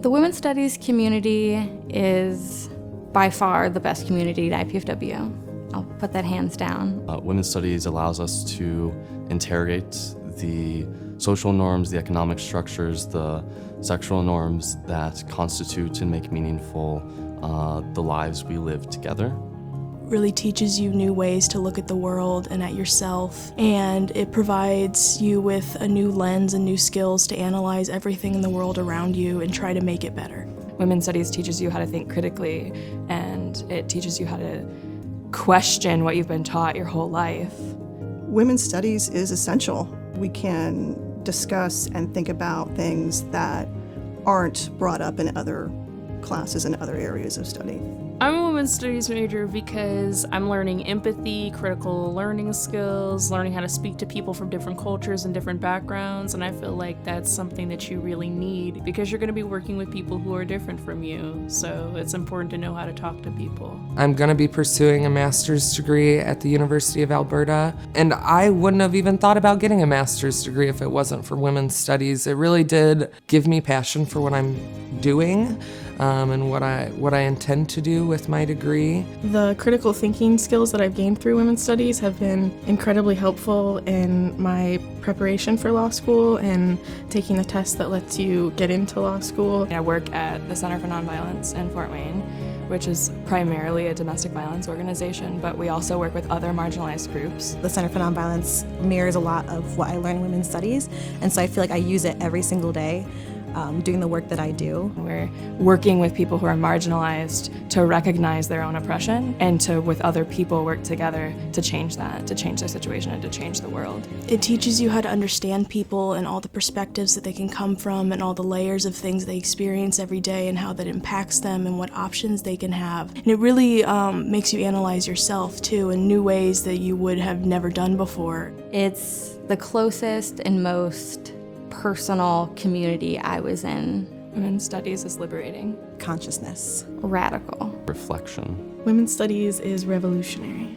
The women's studies community is by far the best community at IPFW. I'll put that hands down. Women's studies allows us to interrogate the social norms, the economic structures, the sexual norms that constitute and make meaningful the lives we live together. Really teaches you new ways to look at the world and at yourself, and it provides you with a new lens and new skills to analyze everything in the world around you and try to make it better. Women's studies teaches you how to think critically, and it teaches you how to question what you've been taught your whole life. Women's studies is essential. We can discuss and think about things that aren't brought up in other classes and other areas of study. I'm a women's studies major because I'm learning empathy, critical learning skills, learning how to speak to people from different cultures and different backgrounds, and I feel like that's something that you really need because you're going to be working with people who are different from you, so it's important to know how to talk to people. I'm going to be pursuing a master's degree at the University of Alberta, and I wouldn't have even thought about getting a master's degree if it wasn't for women's studies. It really did give me passion for what I'm doing. And what I intend to do with my degree. The critical thinking skills that I've gained through women's studies have been incredibly helpful in my preparation for law school and taking the test that lets you get into law school. I work at the Center for Nonviolence in Fort Wayne, which is primarily a domestic violence organization, but we also work with other marginalized groups. The Center for Nonviolence mirrors a lot of what I learn in women's studies, and so I feel like I use it every single day. Doing the work that I do. We're working with people who are marginalized to recognize their own oppression and to, with other people, work together to change that, to change their situation and to change the world. It teaches you how to understand people and all the perspectives that they can come from and all the layers of things they experience every day and how that impacts them and what options they can have. And it really makes you analyze yourself too in new ways that you would have never done before. It's the closest and most personal community I was in. Women's studies is liberating. Consciousness. Radical. Reflection. Women's studies is revolutionary.